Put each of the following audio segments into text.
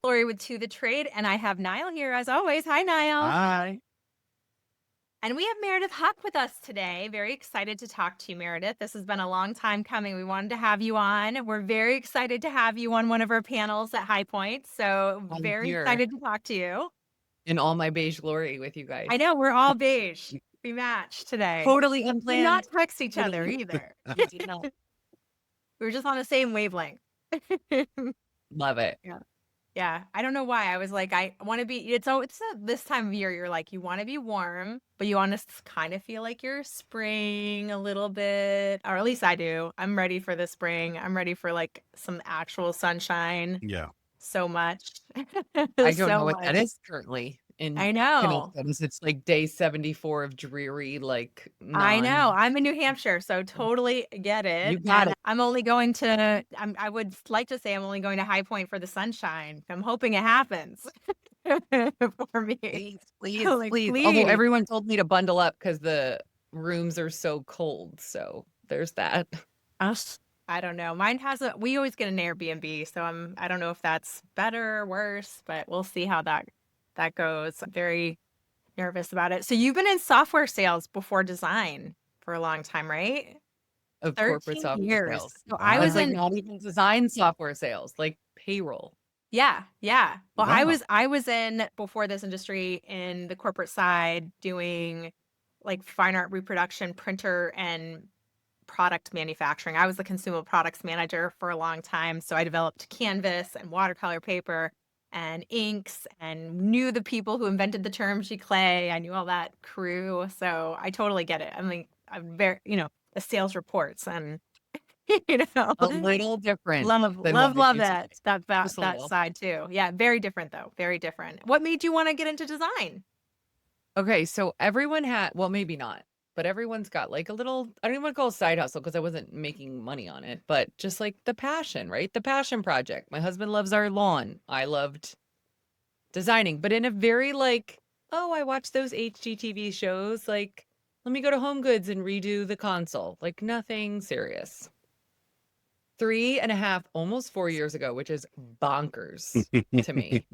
Laurie with To the Trade, and I have Nile here as always. Hi, Nile. Hi. And we have Meredith Huck with us today. Very excited to talk to you, Meredith. This has been a long time coming. We wanted to have you on. We're very excited to have you on one of our panels at High Point. So, I'm very here excited to talk to you. in all my beige glory with you I guys. know we're all beige. We match today. Totally Did not unplanned. text each other Totally. either. We did not. We were just on the same wavelength. Love it. Yeah. Yeah, I don't know why. I was like, I want to be. This time of year. You're like, you want to be warm, but you want to kind of feel like you're spring a little bit, or at least I do. I'm ready for the spring. I'm ready for like some actual sunshine. Yeah. So much, I don't know so what that much. is currently in I know. Connecticut. It's like day 74 of dreary, like I know. non. I'm in New Hampshire, so totally get You it. got And it. I'm only going to. I would like to say I'm only going to High Point for the sunshine. I'm hoping it happens for me. Please, please, I'm like, please. Although please. everyone told me to bundle up because the rooms are so cold. So there's that. Us? I don't know. Mine has a we always get an Airbnb, so I don't know if that's better or worse, but we'll see how that goes. I'm very nervous about it. So you've been in software sales before design for a long time, right? Of corporate 13 software years. sales. So I That's was like in not even design software sales, like payroll. yeah, yeah. Well, I Wow. was I was in before this industry in the corporate side doing like fine art reproduction, printer and product manufacturing. I was the consumable products manager for a long time. So I developed canvas and watercolor paper and inks and knew the people who invented the term giclée. I knew all that crew. So I totally get it. I mean, I'm very, the sales reports and, you know, A little different love, than what love, it love used to that, be. that Just a little. side too. Yeah. Very different though. Very different. What made you want to get into design? Okay, so everyone had, well, maybe not, but everyone's got like a little, I don't even want to call it a side hustle because I wasn't making money on it, but just like the passion, right? The passion project. My husband loves our lawn. I loved designing, but in a very like, oh, I watch those HGTV shows. Like, let me go to Home Goods and redo the console. Like, nothing serious. 3.5, almost 4 years ago, which is bonkers to me.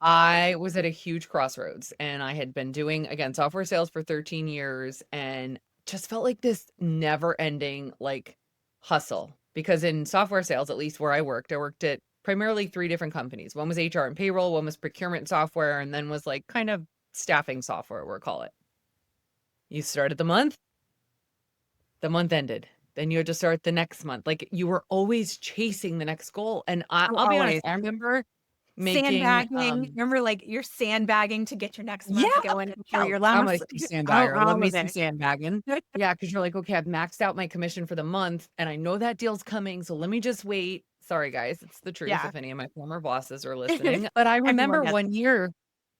I was at a huge crossroads and I had been doing, again, software sales for 13 years and just felt like this never ending like hustle. Because in software sales, at least where I worked at primarily 3 different companies. One was HR and payroll, one was procurement software, and then was like kind of staffing software, we'll call it. You started the month ended. Then you had to start the next month. Like you were always chasing the next goal. And Oh, I'll be honest, always. I remember making Sandbagging. Remember, like you're sandbagging to get your next yeah, month going for yeah, your I'm last. a sandbagger. Love All me of some it. sandbagging. Yeah, because you're like, okay, I've maxed out my commission for the month and I know that deal's coming. So let me just wait. Sorry, guys. It's the truth Yeah. if any of my former bosses are listening. But I Everyone remember gets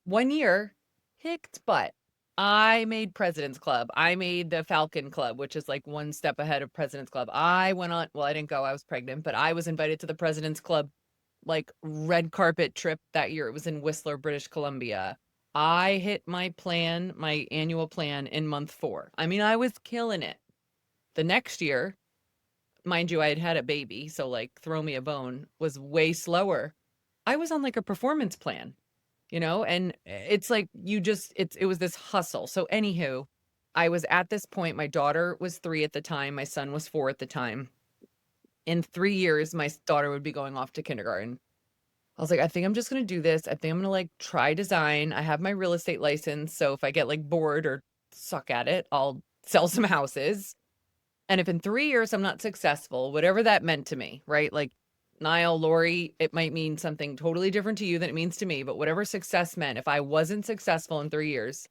one year, kicked butt. I made President's Club. I made the Falcon Club, which is like one step ahead of President's Club. I went on, well, I didn't go, I was pregnant, but I was invited to the President's Club like red carpet trip that year. It was in Whistler, British Columbia. I hit my plan, my annual plan in month 4. I mean, I was killing it. The next year, mind you, I had had a baby, so like throw me a bone, was way slower. I was on like a performance plan, and it's like it was this hustle. So anywho, I was at this point, my daughter was 3 at the time, my son was 4 at the time. In 3 years, my daughter would be going off to kindergarten. I was like, I think I'm just gonna do this. I think I'm gonna like try design. I have my real estate license, so if I get like bored or suck at it, I'll sell some houses. And if in 3 years I'm not successful, whatever that meant to me, right? Like Nile, Laurie, it might mean something totally different to you than it means to me, but whatever success meant, if I wasn't successful in 3 years,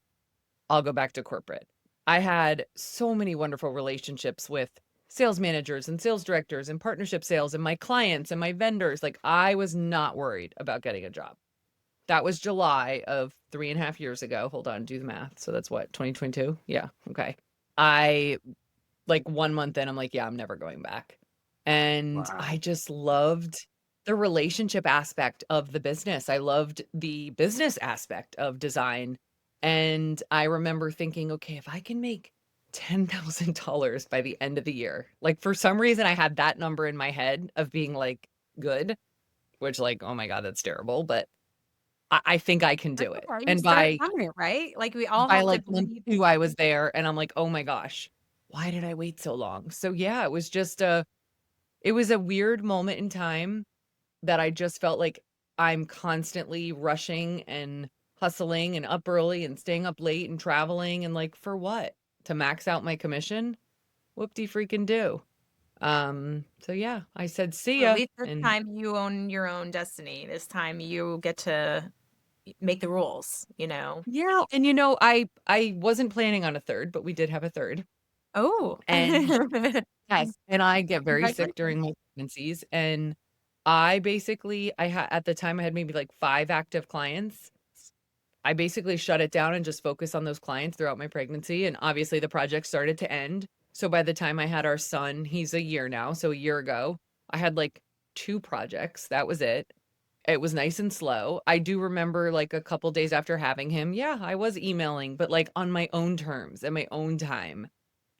I'll go back to corporate. I had so many wonderful relationships with sales managers and sales directors and partnership sales and my clients and my vendors. Like I was not worried about getting a job. That was July of 3.5 years ago. Hold on, do the math. So that's what, 2022? Yeah. Okay. I like 1 month in, I'm like, yeah, I'm never going back. And I wow. just loved the relationship aspect of the business. I loved the business aspect of design. And I remember thinking, okay, if I can make $10,000 by the end of the year, like for some reason I had that number in my head of being like good. which like, oh my God, that's terrible. But I think I can That's do it. okay. You And start doing it, right? Like we all by have to like month believe. 2, I was there and I'm like, oh my gosh, why did I wait so long? So yeah, it was a weird moment in time that I just felt like I'm constantly rushing and hustling and up early and staying up late and traveling and like for what? To max out my commission? Whoop-de freaking do. So yeah, I said, "See Well, at ya." least this And time you own your own destiny. This time you get to make the rules, you know? yeah, and I wasn't planning on a third, but we did have a third. Oh, And yes, and I get very sick congratulations. during my pregnancies, and I basically I had at the time I had maybe like 5 active clients. I basically shut it down and just focused on those clients throughout my pregnancy, and obviously the project started to end. So by the time I had our son, he's a year now, so a year ago, I had like 2 projects, that was it. It was nice and slow. I do remember like a couple days after having him, yeah, I was emailing, but like on my own terms and my own time.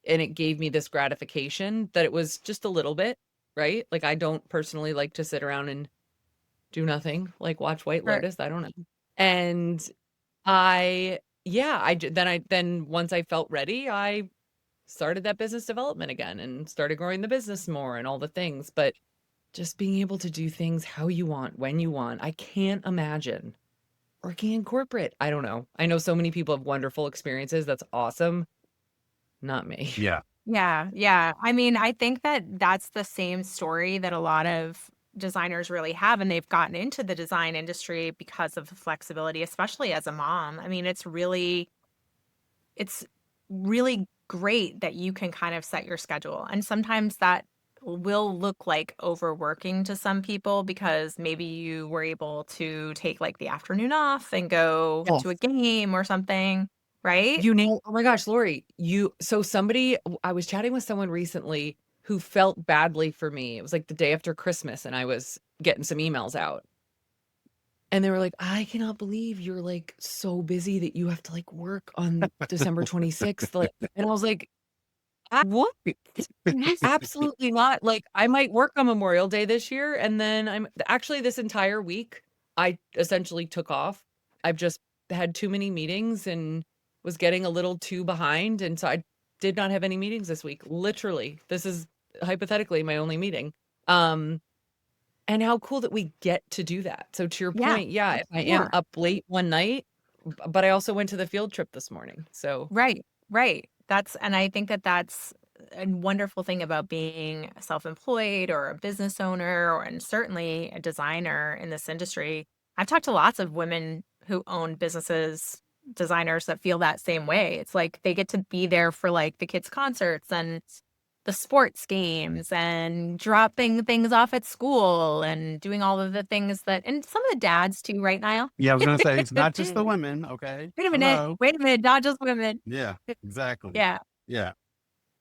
And it gave me this gratification that it was just a little bit, right? Like I don't personally like to sit around and do nothing, like watch White Sure. Lotus, I don't know. And I yeah, then once I felt ready, I started that business development again and started growing the business more and all the things, but just being able to do things how you want, when you want. I can't imagine working in corporate. I don't know. I know so many people have wonderful experiences. That's awesome. Not me. Yeah. Yeah, yeah. I mean, I think that that's the same story that a lot of designers really have, and they've gotten into the design industry because of the flexibility, especially as a mom. I mean, it's really great that you can kind of set your schedule. And sometimes that will look like overworking to some people because maybe you were able to take like the afternoon off and go to a Yes. game or something, right? You nailed oh my gosh, Laurie, I was chatting with someone recently who felt badly for me. It was like the day after Christmas and I was getting some emails out. And they were like, "I cannot believe you're like so busy that you have to like work on December 26th." Like, and I was like, "I what? Absolutely not. Like, I might work on Memorial Day this year, and then I'm actually this entire week, I essentially took off. I've just had too many meetings and was getting a little too behind, and so I did not have any meetings this week. Literally, this is hypothetically my only meeting. Um, and how cool that we get to do that. So to your Yeah, point, yeah, if I am sure. up late one night, but I also went to the field trip this morning. So Right, right. And I think that that's a wonderful thing about being self-employed or a business owner and certainly a designer in this industry. I've talked to lots of women who own businesses, designers that feel that same way. It's like they get to be there for like the kids' concerts and the sports games and dropping things off at school and doing all of the things that, and some of the dads too, right, Niall? Yeah, I was gonna say it's not just the women, okay? Hello. Wait a minute, not just women. Yeah, exactly. Yeah. Yeah.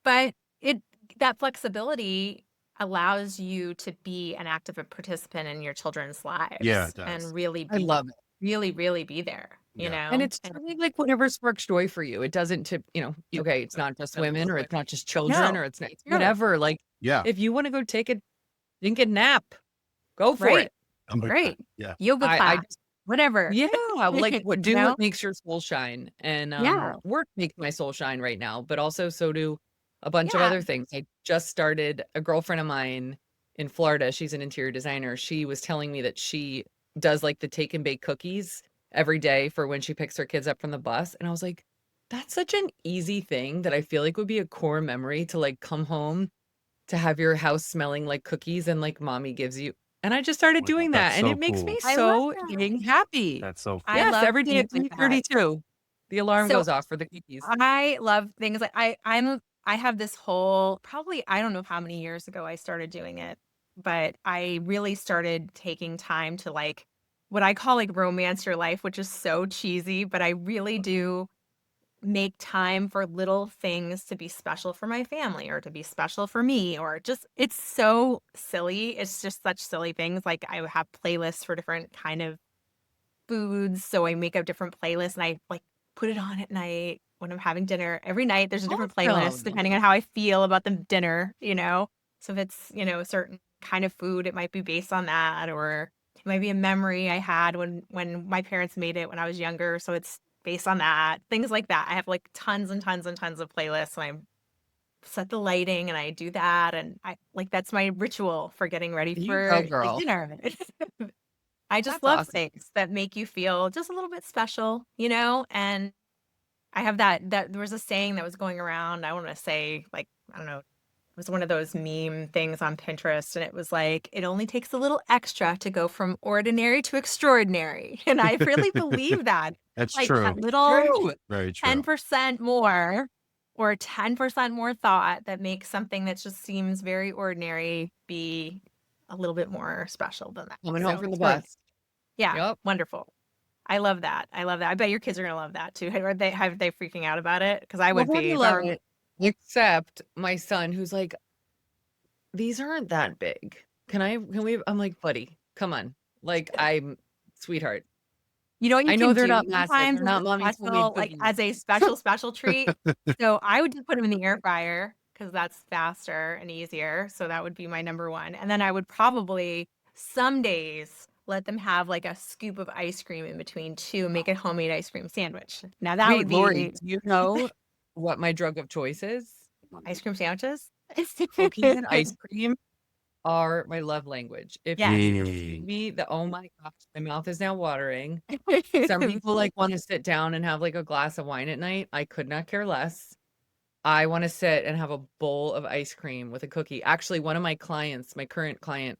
But it that flexibility allows you to be an active participant in your children's Yeah, lives it does. and really I be love it. really, really be there, you Yeah. And know? it's And truly like whatever sparks joy for you. It doesn't Yeah. okay, it's not just women or it's not just children no, or it's sure. whatever. Like Yeah. if you want to go take a stinking nap, go for Right, it. I'm with that. right. Yeah. Yoga I class, just whatever. yeah, like You what do know? what makes your soul shine. And Yeah. work makes my soul shine right now, but also so do a bunch of Yeah. other things. I just started a girlfriend of mine in Florida. She's an interior designer. She was telling me that she does like the take and bake cookies every day for when she picks her kids up from the bus. And I was like, that's such an easy thing that I feel like would be a core memory to like come home to have your house smelling like cookies and like mommy gives you. And I just started Oh my God, doing that's that and it so makes me cool. I love so that. dang happy. That's so I cool. Yes, love every day things at like that. 3:32, the alarm So goes off for the cookies. I love things like I have this whole probably I don't know how many years ago I started doing it, but I really started taking time to like what I call like romance your life, which is so cheesy, but I really do make time for little things to be special for my family or to be special for me or just it's so silly. It's just such silly things. Like I have playlists for different kind of foods, so I make a different playlist and I like put it on at night when I'm having dinner. Every night there's a different playlist Awesome. depending on how I feel about the dinner, you know. So if it's, you know, a certain kind of food, it might be based on that or might be a memory I had when my parents made it when I was younger, so it's based on that, things like that. I have, like, tons and tons and tons of playlists, and I set the lighting, and I do that, and I like, that's my ritual for getting ready You go, for, like, girl. dinner. I just That's love awesome. things that make you feel just a little bit special, you know, and I have that there was a saying that was going around, I wanna say, like, I don't know, it was one of those meme things on Pinterest, and it was like, "It only takes a little extra to go from ordinary to extraordinary," and I really believe that. That's Like, that true. little True. Very true. 10% more or 10% more thought that makes something that just seems very ordinary be a little bit more special than that. Coming home So, from the extraordinary. bus. Yeah, Yep. wonderful. I love that. I love that. I bet your kids are gonna love that too. Have they freaking out about it? Because I Well, would they're be gonna if I love were it, except my son who's like, "These aren't that big. Can we" I'm like, "Buddy, come on." Like, I'm sweetheart. you know what you I know can they're do not massive. sometimes They're as a not mommy's homemade special like, cookies. as a special, special treat? So, I would just put them in the air fryer because that's faster and easier, so that would be my number 1, and then I would probably, some days, let them have, like, a scoop of ice cream in between too, and make a homemade ice cream sandwich. Now that Wait, would Laurie, be do you know what my drug of choice is? ice cream sandwiches? Cookies and ice cream are my love language. If Yes. you feed me the oh my gosh, my mouth is now watering. Some people, like, wanna sit down and have, like, a glass of wine at night. I could not care less. I wanna sit and have a bowl of ice cream with a cookie. Actually, one of my clients, my current client,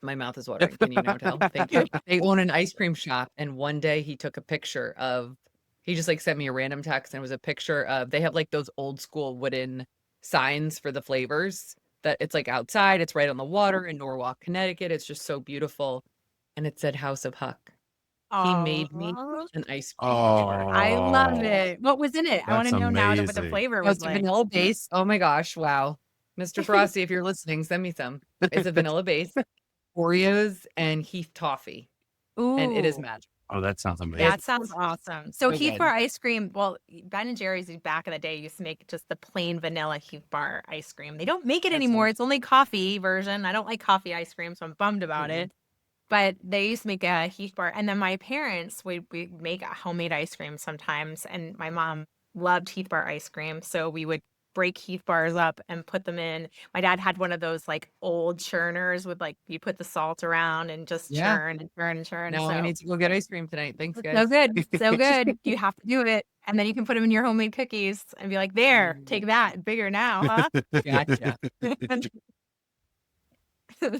my mouth is watering. Can you now tell? Thank you. They own an ice cream shop, and one day he took a picture of he just, like, sent me a random text, and it was a picture of they have, like, those old school wooden signs for the flavors that it's, like, outside, it's right on the water in Norwalk, Connecticut, it's just so beautiful, and it said House of Huck. He made me Oh, an ice cream flavor. I love Oh, it. What was in it? I that's wanna know now that what the amazing. flavor Oh, was it's a like. vanilla base. Oh my gosh, wow. Mr. Frosty, if you're listening, send me some. It's a vanilla base, Oreos, and Heath toffee, and it is Ooh. magic. Oh, that sounds That amazing. sounds awesome. So So Heath bar good. ice cream, well, Ben& and Jerry's back in the day used to make just the plain vanilla Heath bar ice cream. They don't make it That's anymore. so It's only coffee version. I don't like coffee ice cream, so I'm bummed about mm-mm. it. But they used to make a Heath bar, and then my parents would make a homemade ice cream sometimes, and my mom loved Heath bar ice cream, so we would break Heath bars up and put them in. My dad had one of those like old churners with like you put the salt around and just Yeah. churn and churn and churn. Now I So need to go get ice cream tonight. Thanks, it's so guys. good, so good. You have to do it, and then you can put them in your homemade cookies and be like, "There, Mm, take that, bigger now, gotcha. huh?"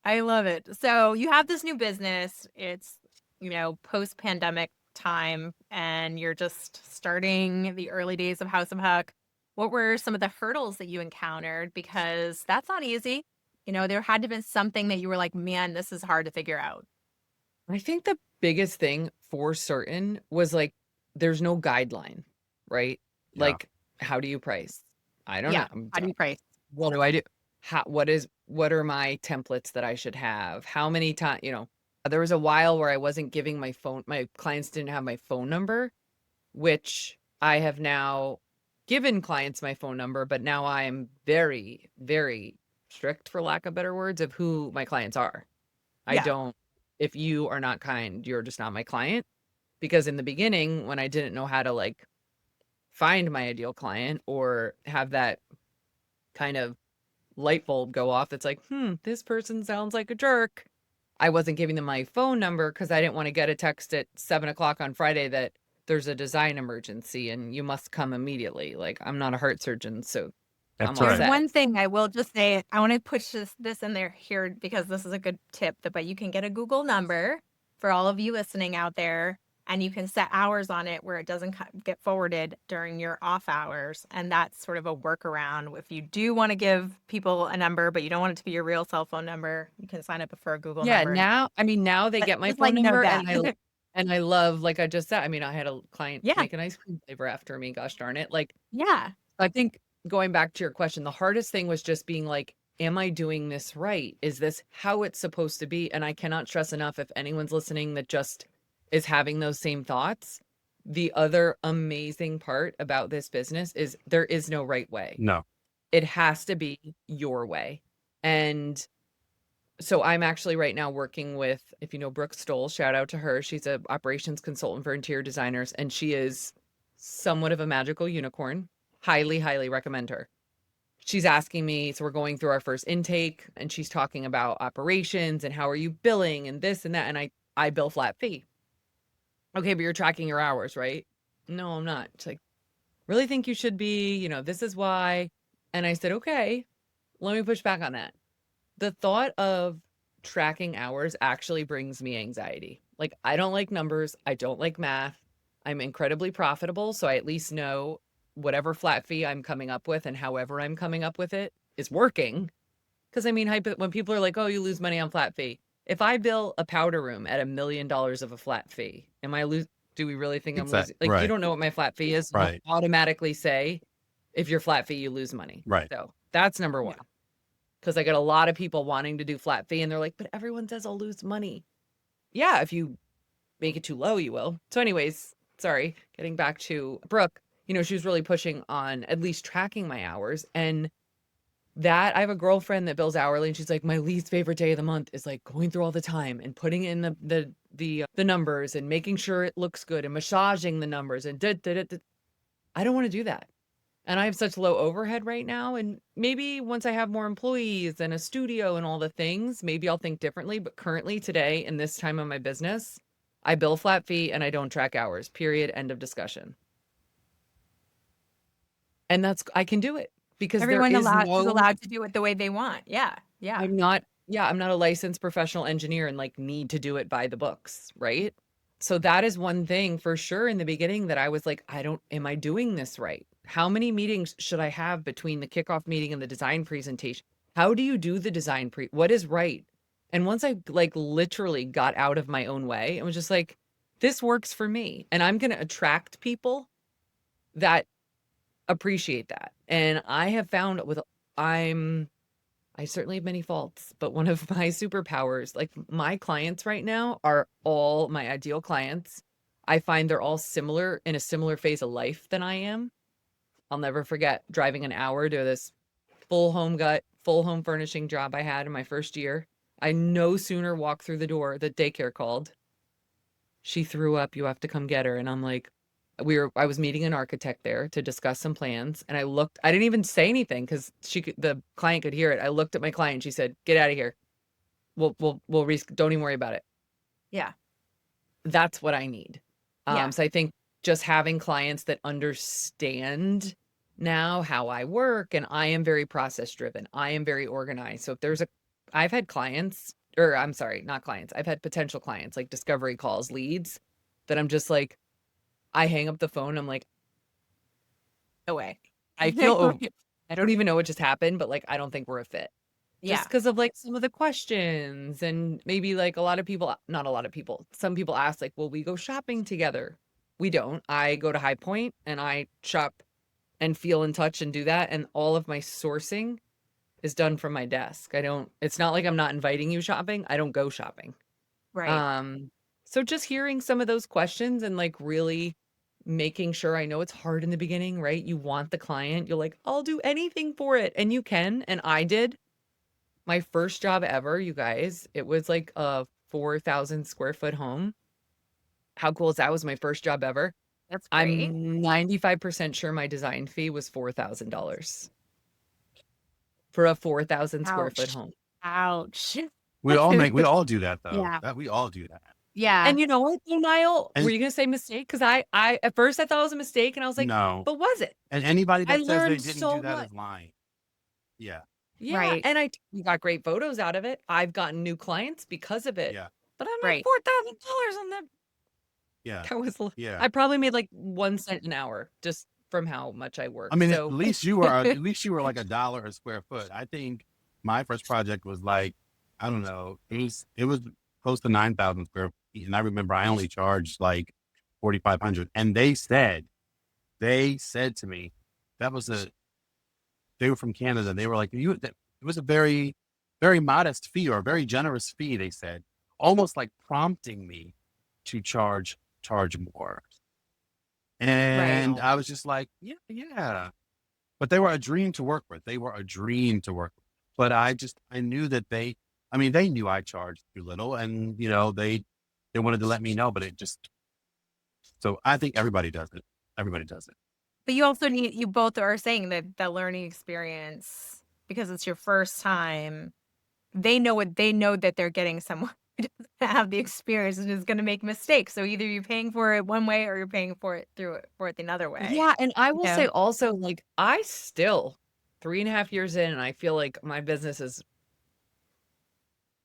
I love it. So you have this new business. It's, post-pandemic time, and you're just starting the early days of House of Huck. What were some of the hurdles that you encountered? Because that's not easy. There had to have been something that you were like, man, this is hard to figure out. I think the biggest thing for certain was, like, there's no guideline, right? Yeah. Like, how do you price? I don't know. Yeah. How do you price? What do I do? What are my templates that I should have? How many times, there was a while where I wasn't giving my clients didn't have my phone number, which I have now given clients my phone number, but now I am very, very strict, for lack of better words, of who my clients are. I Yeah. don't, if you are not kind, you're just not my client. Because in the beginning, when I didn't know how to, like, find my ideal client or have that kind of light bulb go off that's like, this person sounds like a jerk. I wasn't giving them my phone number because I didn't want to get a text at 7 o'clock on Friday that there's a design emergency and you must come immediately. Like, I'm not a heart surgeon, so I'm That's all There's right. set. one thing I will just say, I want to push this in there here because this is a good tip, but you can get a Google number for all of you listening out there, and you can set hours on it where it doesn't get forwarded during your off hours. And that's sort of a workaround. If you do want to give people a number, but you don't want it to be your real cell phone number, you can sign up for a Google Yeah, number. now they But get my just let phone you know number that. and I love, like I just said, I mean, I had a client Yeah. make an ice cream flavor after me, gosh darn it. Like, Yeah. I think going back to your question, the hardest thing was just being like, am I doing this right? Is this how it's supposed to be? And I cannot stress enough, if anyone's listening that just is having those same thoughts, the other amazing part about this business is there is no right way. No. It has to be your way. And So I'm actually right now working with, if you know Brooke Stoll, shout out to her. She's a operations consultant for interior designers, and she is somewhat of a magical unicorn. Highly, highly recommend her. She's asking me, so we're going through our first intake, and she's talking about operations and how are you billing and this and that. And I bill flat fee. Okay, but you're tracking your hours, right? No, I'm not. She's like, really think you should be, this is why. And I said, okay, let me push back on that. The thought of tracking hours actually brings me anxiety. Like, I don't like numbers. I don't like math. I'm incredibly profitable. So I at least know whatever flat fee I'm coming up with and however I'm coming up with it is working. Because I mean, when people are like, oh, you lose money on flat fee. If I bill a powder room at $1 million of a flat fee, do we really think I'm losing? Like, you Right. don't know what my flat fee is. Right. Don't automatically say, if you're flat fee, you lose money. Right. So that's number one. Because I get a lot of people wanting to do flat fee and they're like, but everyone says I'll lose money. Yeah, if you make it too low, you will. So anyways, sorry, getting back to Brooke, she was really pushing on at least tracking my hours. And that I have a girlfriend that bills hourly and she's like, my least favorite day of the month is like going through all the time and putting in the numbers and making sure it looks good and massaging the numbers and I don't want to do that. And I have such low overhead right now. And maybe once I have more employees and a studio and all the things, maybe I'll think differently. But currently today, in this time of my business, I bill flat fee and I don't track hours, period, end of discussion. And I can do it because everyone is allowed to do it the way they want. Yeah. Yeah. I'm not a licensed professional engineer and like need to do it by the books. Right. So that is one thing for sure in the beginning that I was like, am I doing this right? How many meetings should I have between the kickoff meeting and the design presentation? How do you do the design what is right? And once I like literally got out of my own way, it was just like, this works for me. And I'm going to attract people that appreciate that. And I have found I certainly have many faults, but one of my superpowers, like my clients right now are all my ideal clients. I find they're all in a similar phase of life than I am. I'll never forget driving an hour to this full home furnishing job I had in my first year. I no sooner walked through the door, the daycare called. She threw up, you have to come get her. And I'm like, I was meeting an architect there to discuss some plans. And I didn't even say anything because the client could hear it. I looked at my client. She said, get out of here. Don't even worry about it. Yeah. That's what I need. Yeah. So I think just having clients that understand now how I work, and I am very process driven. I am very organized. So I've had clients, or I'm sorry, not clients. I've had potential clients, like discovery calls, leads that I'm just like, I hang up the phone. I'm like, no way. I don't even know what just happened, but like, I don't think we're a fit. Just because of like some of the questions and maybe like not a lot of people, some people ask like, will we go shopping together? We don't. I go to High Point and I shop and feel in touch and do that. And all of my sourcing is done from my desk. It's not like I'm not inviting you shopping. I don't go shopping. Right. So just hearing some of those questions and like really making sure, I know it's hard in the beginning, right? You want the client, you're like, I'll do anything for it. And you can. And I did. My first job ever, you guys, it was like a 4,000 square foot home. How cool is that? Was my first job ever. That's great. I'm 95% sure my design fee was $4,000 for a 4,000 square foot home. Ouch. We all do that though. Yeah. We all do that. Yeah. And you know what, Nile? Were you going to say mistake? Because I at first I thought it was a mistake and I was like, no, but was it? And anybody that says they didn't do that is lying. Yeah. Yeah. Right. And we got great photos out of it. I've gotten new clients because of it. Yeah. But I'm like $4,000 on that. Yeah. That was, I probably made like 1 cent an hour just from how much I work. I mean, at least you were like $1 a square foot. I think my first project was like, I don't know, it was close to 9,000 square feet. And I remember I only charged like 4,500. And they said to me, they were from Canada. They were like, it was a very, very modest fee or a very generous fee, they said, almost like prompting me to charge more. And I was just like, yeah. But they were a dream to work with. But I knew that they I mean, they knew I charged too little, and they wanted to let me know, but it just. So I think everybody does it. Everybody does it. But you also need, you both are saying that the learning experience, because it's your first time, they know that they're getting someone who doesn't have the experience and is going to make mistakes. So either you're paying for it one way or you're paying for it the other way. Yeah, and I will Yeah. say also, like, I still 3.5 years in, and I feel like my business is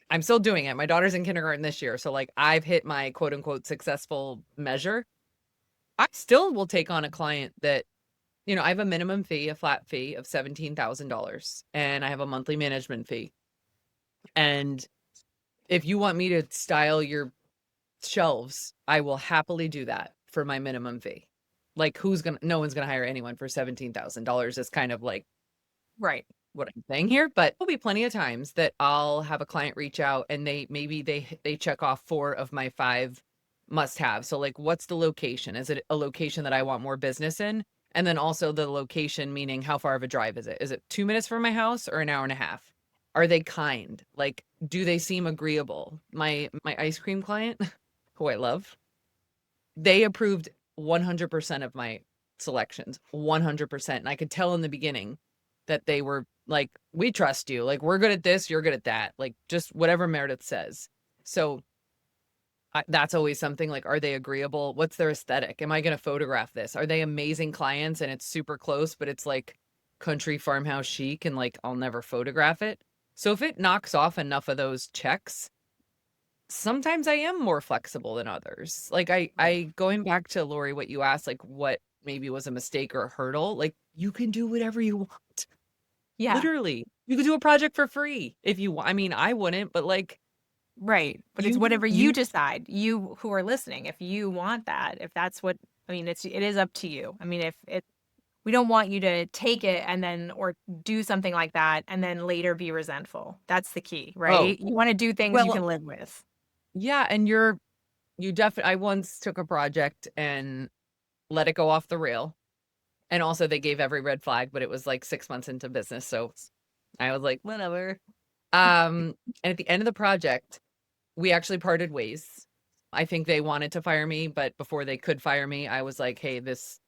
I'm still doing it. My daughter's in kindergarten this year, so, like, I've hit my quote unquote "successful measure." I still will take on a client that, I have a minimum fee, a flat fee of $17,000, and I have a monthly management fee. And if you want me to style your shelves, I will happily do that for my minimum fee. Like, no one's gonna hire anyone for $17,000 is kind of like Right. what I'm saying here, but there'll be plenty of times that I'll have a client reach out and they check off 4 of my 5 must have. So, like, what's the location? Is it a location that I want more business in? And then also the location, meaning how far of a drive is it? Is it 2 minutes from my house or an hour and a half? Are they kind? Like, do they seem agreeable? My ice cream client, who I love, they approved 100% of my selections, 100%. And I could tell in the beginning that they were like, we trust you. Like, we're good at this, you're good at that. Like, just whatever Meredith says. So that's always something like, are they agreeable? What's their aesthetic? Am I going to photograph this? Are they amazing clients and it's super close, but it's like country farmhouse chic and like, I'll never photograph it. So if it knocks off enough of those checks, sometimes I am more flexible than others. Like I going back to Laurie, what you asked, like what maybe was a mistake or a hurdle, like you can do whatever you want. Yeah. Literally. You could do a project for free if you want. I mean, I wouldn't, but like Right. But it's whatever you decide, you who are listening, if you want that, if that's what, I mean, it is up to you. I mean, we don't want you to take it and then, or do something like that and then later be resentful. That's the key, right? You want to do things you well, can live with. yeah. And you definitely, I once took a project and let it go off the rail. And also they gave every red flag, but it was like 6 months into business. So I was like, whatever. And at the end of the project, we actually parted ways. I think they wanted to fire me, but before they could fire me, I was like, hey, this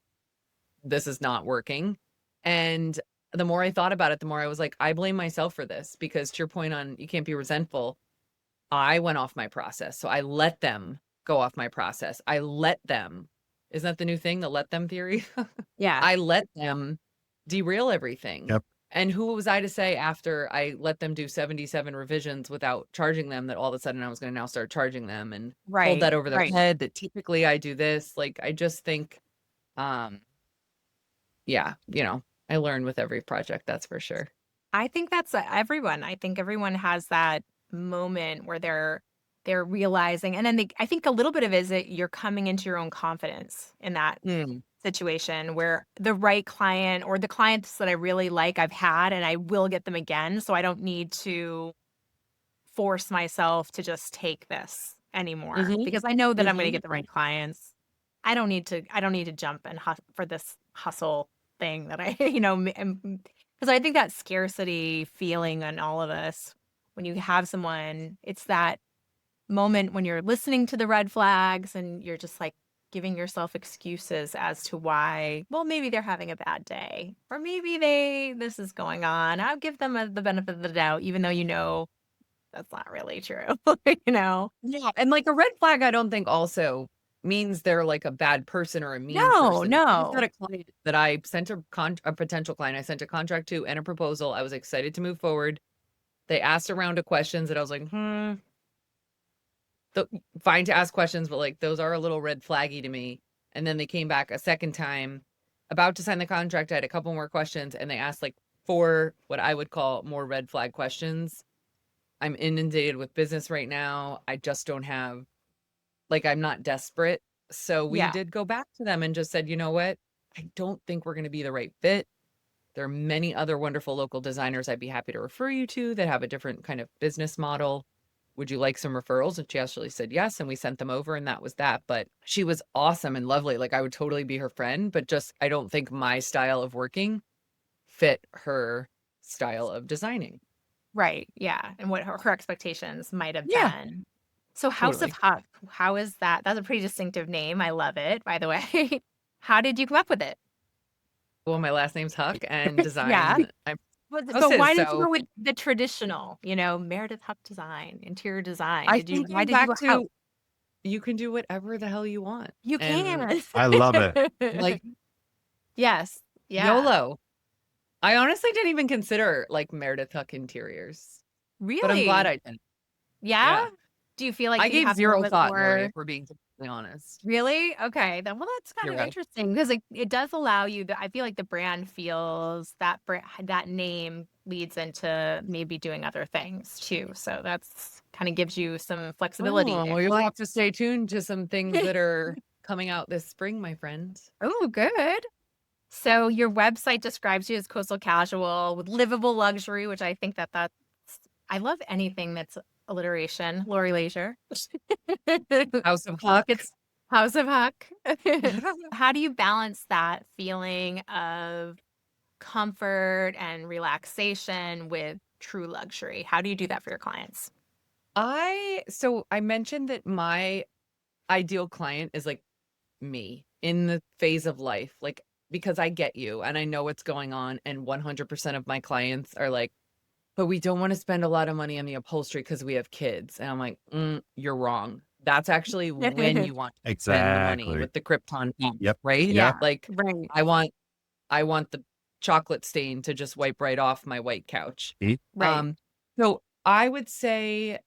is not working. And the more I thought about it, the more I was like, I blame myself for this, because to your point on you can't be resentful, I went off my process. So I let them go off my process. I let them, isn't that the new thing, the let them theory? Yeah. I let them derail everything. Yep. And who was I to say after I let them do 77 revisions without charging them that all of a sudden I was going to now start charging them and hold that over their head that typically I do this. Like, I just think, yeah, I learn with every project, that's for sure. I think that's everyone. I think everyone has that moment where they're realizing, and then I think a little bit of it is that you're coming into your own confidence in that situation where the right client or the clients that I really like, I've had, and I will get them again. So I don't need to force myself to just take this anymore because I know that I'm going to get the right clients. I don't need to jump and for this hustle thing that I, because I think that scarcity feeling on all of us, when you have someone, it's that moment when you're listening to the red flags and you're just like giving yourself excuses as to why, well, maybe they're having a bad day or maybe this is going on. I'll give them the benefit of the doubt, even though that's not really true, Yeah. And like a red flag, I don't think also means they're like a bad person or a mean person. No. I've got a client that I sent a potential client, I sent a contract to and a proposal. I was excited to move forward. They asked a round of questions that I was like, fine to ask questions, but like those are a little red flaggy to me. And then they came back a second time, about to sign the contract. I had a couple more questions and they asked like 4 what I would call more red flag questions. I'm inundated with business right now. I just don't have, like, I'm not desperate. So we did go back to them and just said, you know what? I don't think we're going to be the right fit. There are many other wonderful local designers I'd be happy to refer you to that have a different kind of business model. Would you like some referrals? And she actually said yes. And we sent them over and that was that. But she was awesome and lovely. Like, I would totally be her friend, but just, I don't think my style of working fit her style of designing. Right. Yeah. And what her expectations might have Yeah, been. So House of totally. Huck, how is that? That's a pretty distinctive name. I love it, by the way. How did you come up with it? Well, my last name's Huck and Yeah. design. I'm But houses, why didn't you so go with the traditional, Meredith Huck design, interior design? I think Why I'm did you back go house? to you can do whatever the hell you want. You And can. I love it. like Yes. Yeah. YOLO. I honestly didn't even consider like Meredith Huck interiors, but I'm glad Really? I didn't. Yeah? Yeah. Do you feel like I you gave have a little zero bit thought, Laurie, if more? we're being completely honest. Really? Okay. Then, well, that's kind You're of right. interesting because it does allow you I feel like the brand feels that name leads into maybe doing other things too. So that's kind of gives you some flexibility Oh, there. well, you'll have to stay tuned to some things that are coming out this spring, my friend. Oh, good. So your website describes you as coastal casual with livable luxury, which I think I love anything that's alliteration. Laurie Laizure. House of Huck. It's House of Huck. How do you balance that feeling of comfort and relaxation with true luxury? How do you do that for your clients? So I mentioned that my ideal client is like me in the phase of life, like because I get you and I know what's going on. And 100% of my clients are like, but we don't want to spend a lot of money on the upholstery because we have kids. And I'm like, you're wrong. That's actually when you want to spend the money Exactly. with the Krypton theme, Yep. right? Yeah, Yep. Like right, I want the chocolate stain to just wipe right off my white couch. See? right. So I would say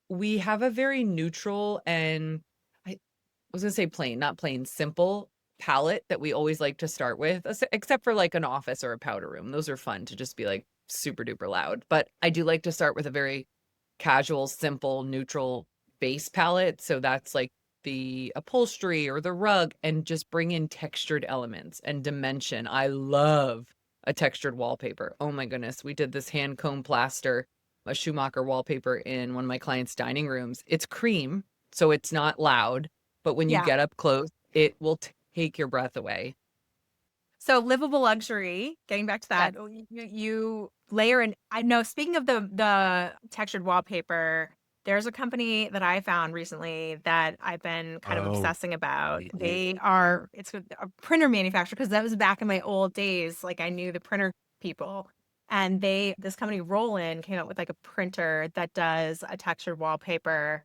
we have a very neutral and I was gonna say plain, not plain, simple palette that we always like to start with, except for like an office or a powder room. Those are fun to just be like super duper loud. But I do like to start with a very casual, simple, neutral base palette. So that's like the upholstery or the rug and just bring in textured elements and dimension. I love a textured wallpaper. Oh my goodness. We did this hand comb plaster, a Schumacher wallpaper in one of my clients' dining rooms. It's cream, so it's not loud, but when you Yeah. get up close, it will take your breath away. So livable luxury, getting back to Yeah. that, you layer in. I know. Speaking of the textured wallpaper, there's a company that I found recently that I've been kind of Oh, obsessing about. mhm. It's a printer manufacturer because that was back in my old days. Like I knew the printer people, and this company Rollin came up with like a printer that does a textured wallpaper.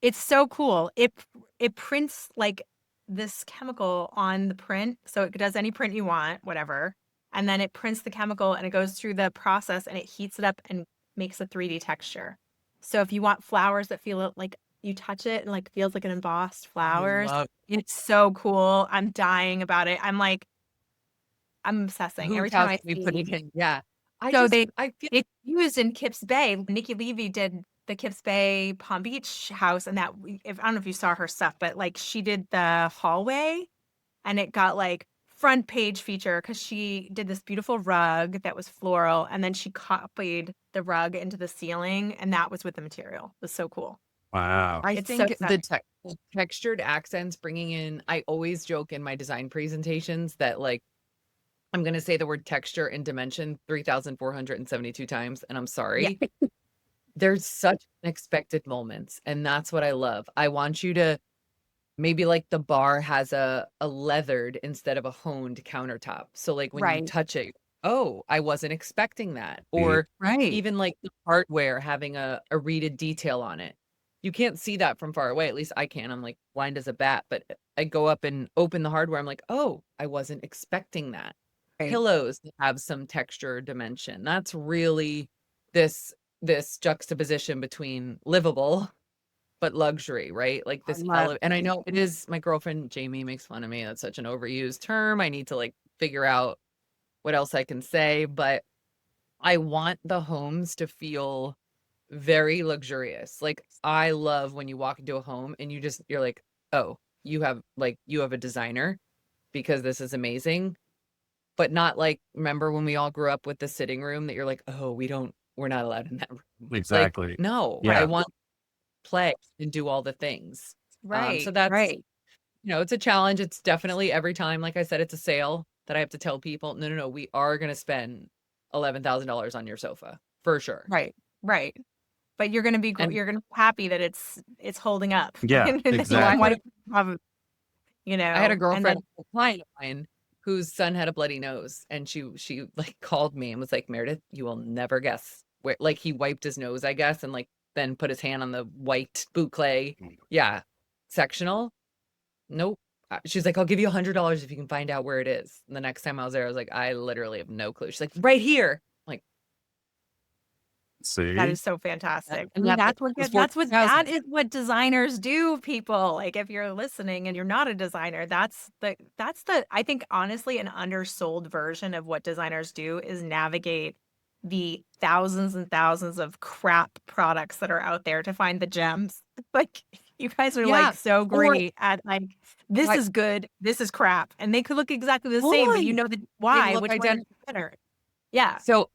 It's so cool. It prints like this chemical on the print. So it does any print you want, whatever. And then it prints the chemical and it goes through the process and it heats it up and makes a 3D texture. So if you want flowers that feel like you touch it and like feels like an embossed I flowers, love it's so cool. I'm dying about it. I'm obsessing whose every time house I we put see. it in. Yeah. So they I feel it's used in Kips Bay. Nikki Levy did the Kips Bay Palm Beach house, and if I don't know if you saw her stuff, but like she did the hallway, and it got like front page feature because she did this beautiful rug that was floral, and then she copied the rug into the ceiling, and that was with the material. It was so cool. Wow. I It's so think stunning. the textured accents bringing in, I always joke in my design presentations that like I'm going to say the word texture and dimension 3,472 times, and I'm Yeah, sorry. There's such unexpected moments, and that's what I love. I want you to maybe like the bar has a leathered instead of a honed countertop. So like when you right, touch it, oh, I wasn't expecting that. See? Or right. even like the hardware having a reeded detail on it. You can't see that from far away. At least I can. I'm like blind as a bat, but I go up and open the hardware. I'm like, oh, I wasn't expecting that. Right. Pillows that have some texture or dimension. That's really this this juxtaposition between livable but luxury, right? Like I this love. and I know it is my girlfriend Jamie makes fun of me. That's such an overused term. I need to like figure out what else I can say, but I want the homes to feel very luxurious. Like I love when you walk into a home and you're like, "Oh, you have a designer because this is amazing." But not like remember when we all grew up with the sitting room that you're like, "Oh, we're not allowed in that room." Like, Exactly. no, I Yeah. want play and do all the things. So Right, that's, right. it's a challenge. It's definitely every time, like I said, it's a sale that I have to tell people, no, no, no, we are going to spend $11,000 on your sofa for sure. Right. Right. But you're gonna be And you're gonna be happy that it's holding up. Yeah, And then so I you exactly. had a, might have, I had a and girlfriend, then a client of mine, whose son had a bloody nose, and she like called me and was like, Meredith, you will never guess where, like, he wiped his nose, I guess, and like then put his hand on the white boucle. Yeah. Sectional. Nope. She's like, I'll give you $100 if you can find out where it is. And the next time I was there, I was like, I literally have no clue. She's like, right here. I'm like, that See? is so fantastic. I and mean, that was that 14,000. is what designers do, people. Like if you're listening and you're not a designer, that's the I think honestly an undersold version of what designers do is navigate the thousands and thousands of crap products that are out there to find the gems. Like you guys are like Yeah. so Or great at like this I, is good, this is crap. And they could look exactly the same, but you totally. know the They why, look which one is identical. better. Yeah. So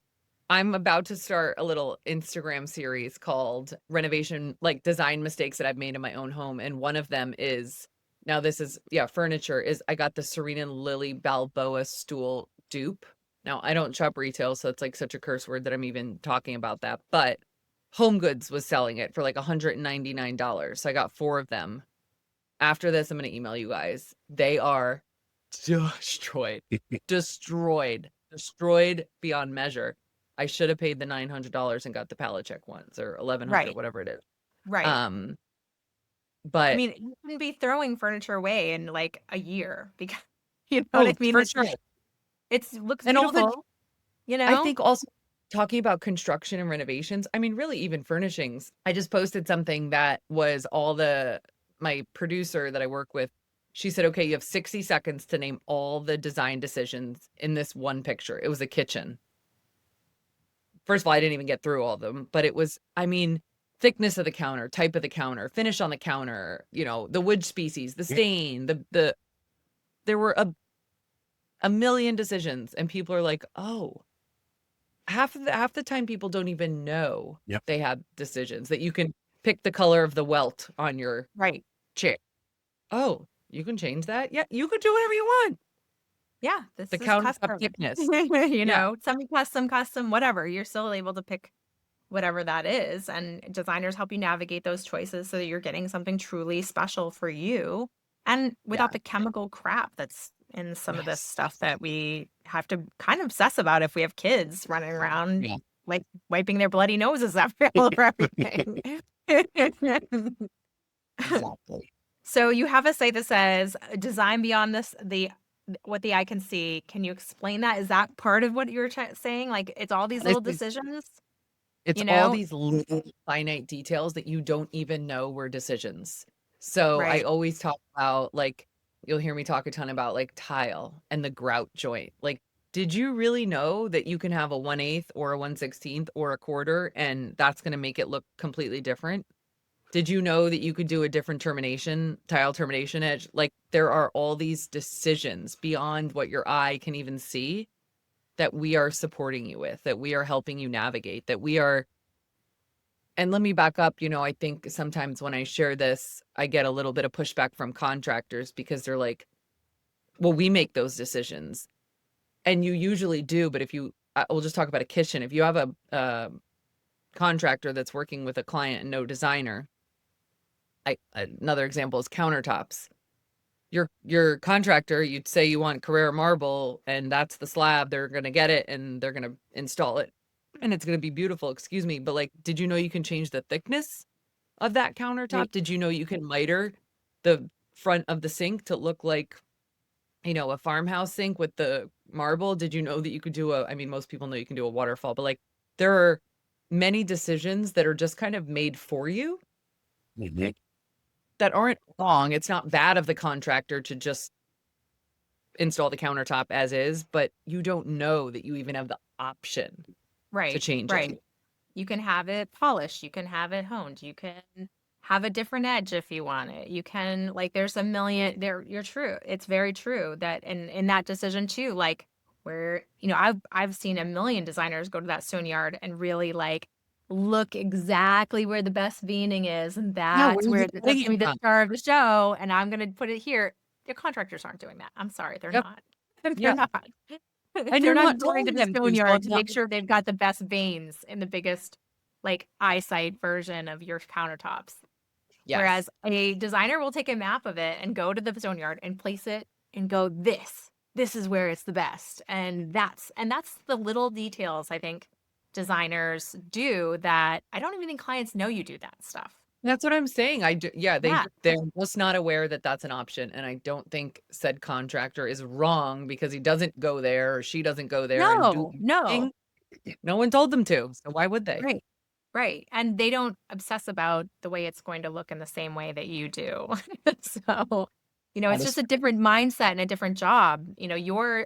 I'm about to start a little Instagram series called Renovation, like design mistakes that I've made in my own home. And one of them is, now this is, yeah, furniture is, I got the Serena and Lily Balboa stool dupe. Now I don't shop retail, so it's like such a curse word that I'm even talking about that. But Home Goods was selling it for like $199. So I got 4 of them. After this, I'm going to email you guys. They are destroyed, destroyed beyond measure. I should have paid the $900 and got the pallet check ones, or 1,100, Right. whatever it is. Right. I I But mean, you shouldn't be throwing furniture away in like a year because you know what oh, I mean? for sure. It's looks And all the, beautiful, you I know? think also talking about construction and renovations, I mean, really even furnishings. I just posted something that was my producer that I work with. She said, okay, you have 60 seconds to name all the design decisions in this one picture. It was a kitchen. First of all, I didn't even get through all of them, but it was, I mean, thickness of the counter, type of the counter, finish on the counter, the wood species, the stain, there were a million decisions, and people are like, oh, half the time people don't even know Yep. they have decisions, that you can pick the color of the welt on your Right. chair. Oh, you can change that? Yeah, you could do whatever you want. Yeah, this The is countertop custom. thickness. You Yeah. know, semi-custom, whatever. You're still able to pick whatever that is, and designers help you navigate those choices so that you're getting something truly special for you and Yeah. without the chemical crap that's in some of this Yes. stuff that we have to kind of obsess about if we have kids running around Yeah. like wiping their bloody noses all over everything. Exactly. So you have a site that says design beyond this the what the eye can see. Can you explain that? Is that part of what you're saying? Like it's all these little Honestly, decisions, it's you all know? these little finite details that you don't even know were decisions. So I Right. always talk about, like, you'll hear me talk a ton about like tile and the grout joint. Like, did you really know that you can have a 1/8 or a 1/16 or a quarter, and that's going to make it look completely different? Did you know that you could do a different tile termination edge? Like, there are all these decisions beyond what your eye can even see that we are supporting you with, that we are helping you navigate, that we are. And let me back up. I think sometimes when I share this, I get a little bit of pushback from contractors because they're like, well, we make those decisions. And you usually do. But we'll just talk about a kitchen. If you have a contractor that's working with a client and no designer, another example is countertops. Your contractor, you'd say you want Carrara marble, and that's the slab. They're going to get it and they're going to install it, and it's going to be beautiful. Excuse me. But like, did you know you can change the thickness of that countertop? Did you know you can miter the front of the sink to look like, a farmhouse sink with the marble? Did you know that you could I mean, most people know you can do a waterfall, but like, there are many decisions that are just kind of made for you that aren't wrong. It's not bad of the contractor to just install the countertop as is, but you don't know that you even have the option to Right. change Right. it. You can have it polished, you can have it honed, you can have a different edge if you want it. You can like there's a million you're true. It's very true that in that decision too, like where, I've seen a million designers go to that stone yard and really like look exactly where the best veining is, and Yeah, that's where is where it that's getting gonna be it the from? star of the show, and I'm gonna put it here. The contractors aren't doing that. I'm sorry, they're Yep. not. They're Yeah. not. And They're you're not not going to telling the them stone to, so yard I'm to not. make sure they've got the best veins in the biggest like eyesight version of your countertops. Yes. Whereas a designer will take a map of it and go to the stone yard and place it and go, this is where it's the best. And that's the little details I think designers do that I don't even think clients know you do that stuff. That's what I'm saying. I do. Yeah, Yeah. they're just not aware that that's an option. And I don't think said contractor is wrong because he doesn't go there or she doesn't go there and do the No. thing. No one told them to. So why would they? Right. Right. And they don't obsess about the way it's going to look in the same way that you do. So, That it's is just a different mindset and a different job. Your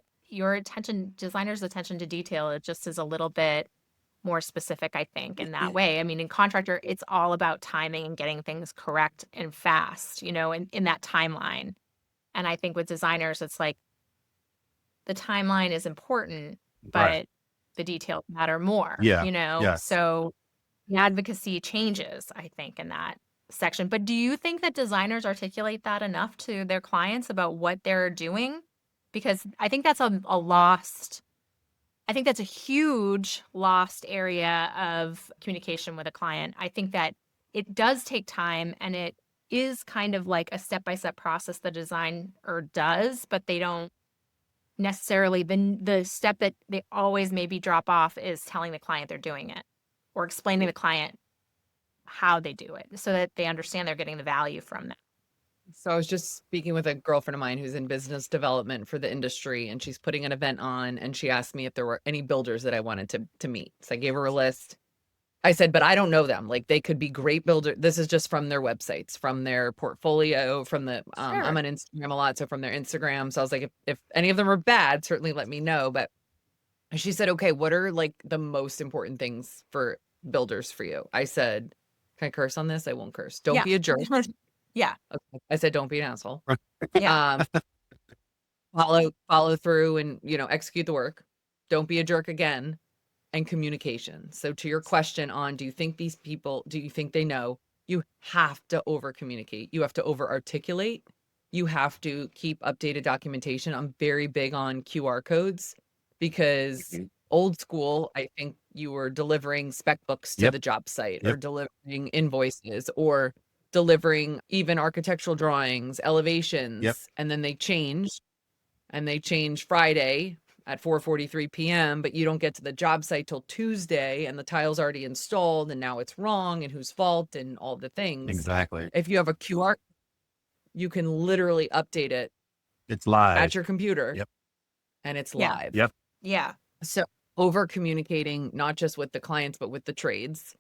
attention, designer's attention to detail, it just is a little bit more specific, I think, in that way. I mean, in contractor, it's all about timing and getting things correct and fast, in that timeline. And I think with designers, it's like the timeline is important, Right. but the details matter more, Yeah. Yes. So the advocacy changes, I think, in that section. But do you think that designers articulate that enough to their clients about what they're doing? Because I think that's I think that's a huge lost area of communication with a client. I think that it does take time and it is kind of like a step-by-step process the designer does, but they don't necessarily, the step that they always maybe drop off is telling the client they're doing it or explaining to the client how they do it so that they understand they're getting the value from that. So I was just speaking with a girlfriend of mine who's in business development for the industry, and she's putting an event on, and she asked me if there were any builders that I wanted to meet. So I gave her a list. I said, but I don't know them. Like they could be great builder. This is just from their websites, from their portfolio, from the I'm Sure. on Instagram a lot, so from their Instagram. So I was like, if any of them are bad, certainly let me know. But she said, okay, what are like the most important things for builders for you? I said, can I curse on this? I won't curse. Don't Yeah. be a jerk. Yeah. Okay. I said, don't be an asshole. Yeah. Follow through and, execute the work. Don't be a jerk again. And communication. So to your question on, do you think they know? You have to over communicate. You have to over articulate. You have to keep updated documentation. I'm very big on QR codes because old school, I think you were delivering spec books to Yep. the job site or Yep. delivering invoices or delivering even architectural drawings, elevations, and then they changed Friday at 4:43 p.m., but you don't get to the job site till Tuesday and the tile's already installed and now it's wrong and whose fault and all the things. Exactly. If you have a QR, you can literally update it It's live. at your computer. Yep. And it's Yeah. live. Yep. Yeah. So over communicating, not just with the clients, but with the trades.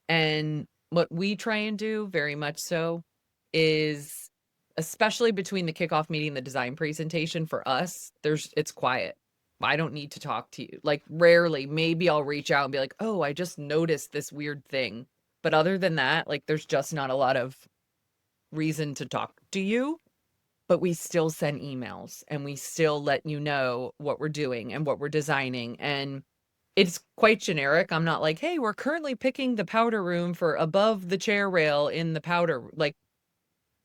And what we try and do very much so is, especially between the kickoff meeting, the design presentation for us, it's quiet. I don't need to talk to you. Like rarely, maybe I'll reach out and be like, oh, I just noticed this weird thing. But other than that, like there's just not a lot of reason to talk to you. But we still send emails and we still let you know what we're doing and what we're designing. And it's quite generic. I'm not like, hey, we're currently picking the powder room for above the chair rail in the powder. Like,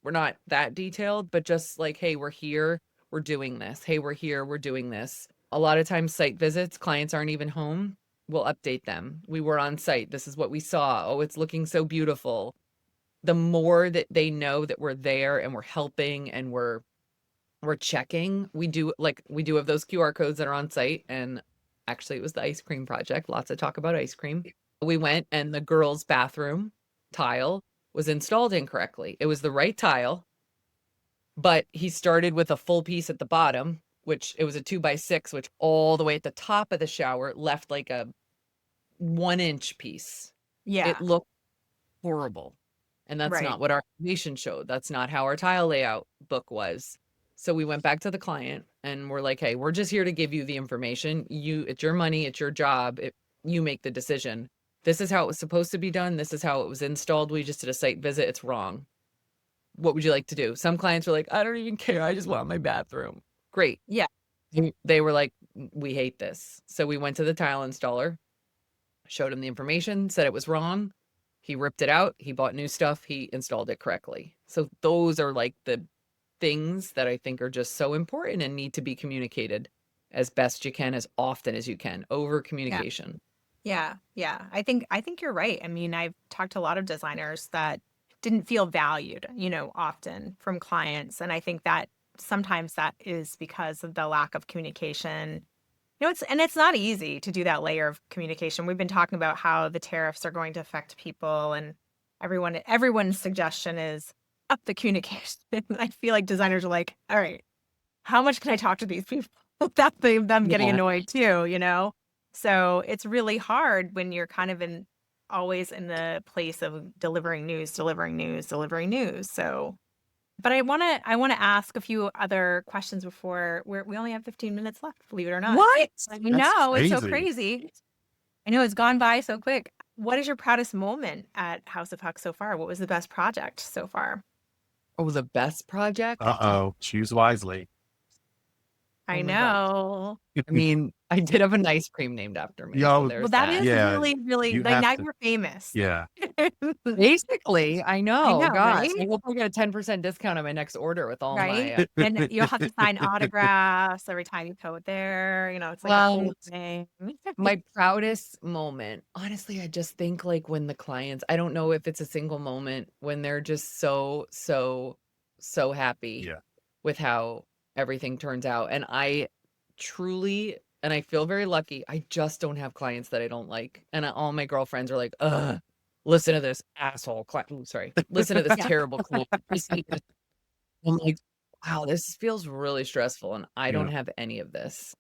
we're not that detailed, but just like, hey, we're here, we're doing this. Hey, we're here, we're doing this. A lot of times site visits, clients aren't even home. We'll update them. We were on site. This is what we saw. Oh, it's looking so beautiful. The more that they know that we're there and we're helping and we're checking, we do have those QR codes that are on site. And actually it was the ice cream project. Lots of talk about ice cream. We went and the girls' bathroom tile was installed incorrectly. It was the right tile, but he started with a full piece at the bottom, which it was a 2x6, which all the way at the top of the shower left like a 1-inch piece. Yeah. It looked horrible. And that's Right. not what our information showed. That's not how our tile layout book was. So we went back to the client and we're like, hey, we're just here to give you the information. It's your money, it's your job. You make the decision. This is how it was supposed to be done. This is how it was installed. We just did a site visit. It's wrong. What would you like to do? Some clients were like, I don't even care. I just want my bathroom. Great. Yeah. They were like, we hate this. So we went to the tile installer, showed him the information, said it was wrong. He ripped it out. He bought new stuff. He installed it correctly. So those are like the things that I think are just so important and need to be communicated as best you can, as often as you can. Over communication. Yeah, yeah. I think you're right. I mean, I've talked to a lot of designers that didn't feel valued, often from clients, and I think that sometimes that is because of the lack of communication. It's not easy to do that layer of communication. We've been talking about how the tariffs are going to affect people, and everyone's suggestion is up the communication. I feel like designers are like, all right, how much can I talk to these people without them getting Yeah. annoyed too? So it's really hard when you're kind of always in the place of delivering news, delivering news, delivering news. So, but I want to ask a few other questions before we only have 15 minutes left, believe it or not. What? I That's know, it's so crazy. crazy. I know it's gone by so quick. What is your proudest moment at House of Huck so far? What was the best project so far? Oh, the best project? Uh-oh. Choose wisely. Oh I my gosh. know. I mean, I did have an ice cream named after me, so Yo, Well, there's that that. is yeah, really, really you like have now to. you're famous. Yeah. Basically, I I know, know, gosh, right? I hope I get a 10% discount on my next order with all my, Right? And you'll have to sign autographs every time you code there. It's like a well, whole thing. my proudest moment, honestly, I just think like when the clients, I don't know if it's a single moment when they're just so, so, so happy Yeah. with how everything turns out. And I truly, and I feel very lucky, I just don't have clients that I don't like. And all my girlfriends are like, ugh, listen to this asshole client. Sorry, listen to this Yeah. terrible client. I'm like, wow, this feels really stressful. And I don't Yeah. have any of this.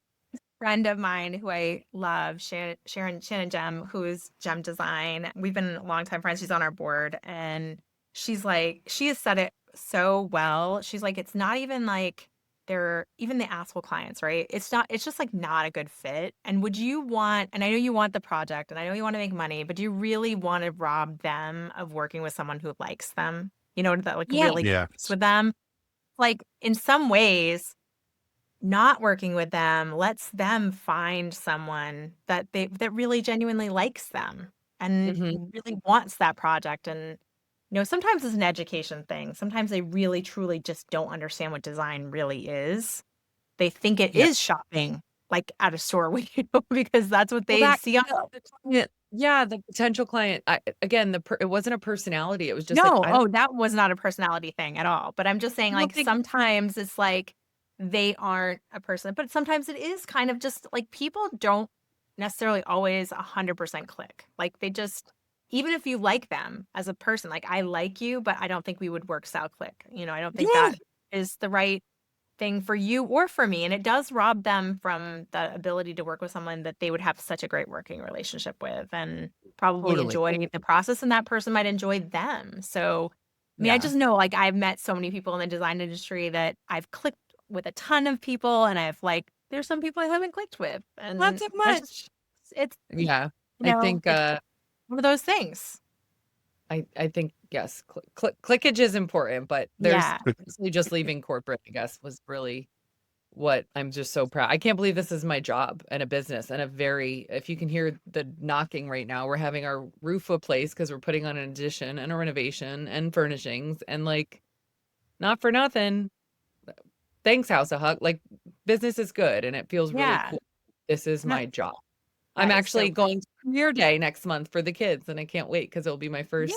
Friend of mine who I love, Shannon Gem, who's Gem Design. We've been longtime friends. She's on our board, and she has said it so well. She's like, it's not even like they're even the asshole clients, right? It's just like not a good fit. And and I know you want the project and I know you want to make money, but do you really want to rob them of working with someone who likes them? That like Yeah. really Yeah. connects with them. Like in some ways not working with them lets them find someone that really genuinely likes them and Hmm. really wants that project. And sometimes it's an education thing. Sometimes they really truly just don't understand what design really is. They think it Yeah. is shopping like at a store because that's what Well, they see on. yeah, the potential client, again, it wasn't a personality. It was just like, No, I don't, oh, that was not a personality thing at all. But I'm just saying, I don't like, think, sometimes it's like they aren't a person, but sometimes it is kind of just like people don't necessarily always 100% click. Like, even if you like them as a person, like, I like you, but I don't think we would work style click. I don't think yeah, that is the right thing for you or for me. And it does rob them from the ability to work with someone that they would have such a great working relationship with and probably totally. enjoy the process, and that person might enjoy them. So, I mean, I Yeah. just know like I've met so many people in the design industry that I've clicked with a ton of people, and there's some people I haven't clicked with. Not And so that's just, much. it's, Yeah. I think, it's one of those things. I think, yes, clickage is important, but there's Yeah. honestly just leaving corporate, I guess, was really what I'm just so proud. I can't believe this is my job and a business and if you can hear the knocking right now, we're having our roof replaced because we're putting on an addition and a renovation and furnishings and like, not for nothing. Thanks, House of Huck. Like, business is good and it feels really Yeah. cool. This is No, my job. I'm that is actually so going to career day next month for the kids, and I can't wait because it'll be my first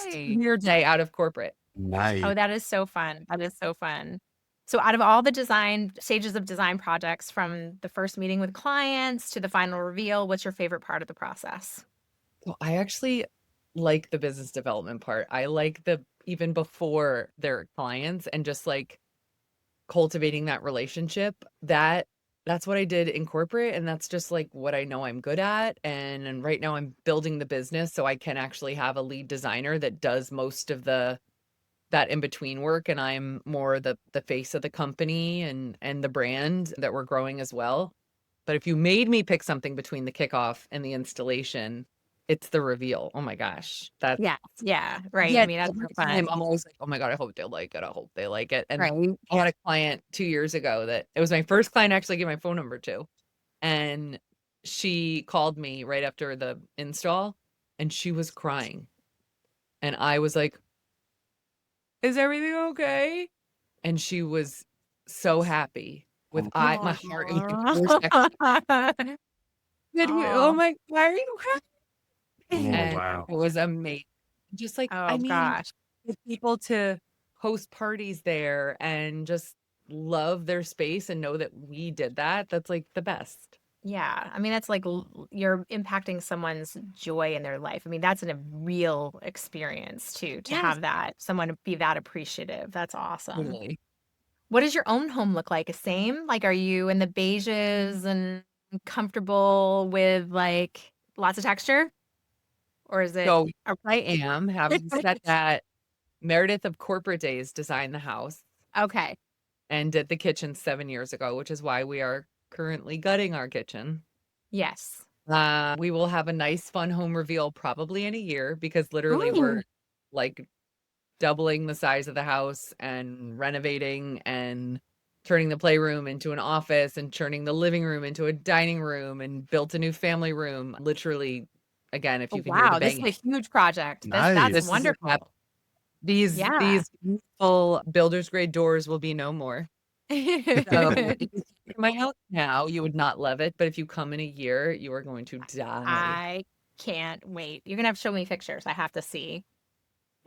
Yay. career day out of corporate. Nice. Oh, that is so fun. That is so fun. So out of all the design stages of design projects, from the first meeting with clients to the final reveal, what's your favorite part of the process? So I actually like the business development part. I like the even before their clients and just like cultivating that relationship. That's what I did in corporate, and that's just like what I know I'm good at. And right now I'm building the business so I can actually have a lead designer that does most of that in between work, and I'm more the face of the company and the brand that we're growing as well. But if you made me pick something between the kickoff and the installation, it's the reveal. Oh my gosh. That's Yeah. Yeah. Right. I yet mean, that's so every time fun. I'm always like, oh my God, I hope they like it. I hope they like it. And Right. I had a client 2 years ago that it was my first client I actually gave my phone number to. And she called me right after the install and she was crying. And I was like, is everything okay? And she was so happy with my heart. It was my first Aw. Oh, why are you crying? Oh, And wow. it was amazing. Just like, I oh mean, gosh. for people to host parties there and just love their space and know that we did that, that's like the best. Yeah. I mean, that's like you're impacting someone's joy in their life. I mean, that's a real experience too, to Yes. have that, someone be that appreciative. That's awesome. Totally. What does your own home look like? The same? Like, are you in the beiges and comfortable with like lots of texture? Or is it So I am. Having said that, Meredith of Corporate Days designed the house okay? and did the kitchen 7 years ago, which is why we are currently gutting our kitchen. Yes. We will have a nice, fun home reveal probably in a year because literally Ooh. we're like doubling the size of the house and renovating and turning the playroom into an office and turning the living room into a dining room and built a new family room. Literally, again, if you can hear the Wow, this is banging, a huge project. That's Nice. this is wonderful. Yeah. these beautiful builder's grade doors will be no more. So if you come to my house now, you would not love it, but if you come in a year, you are going to die. I can't wait. You're gonna have to show me pictures. I have to see.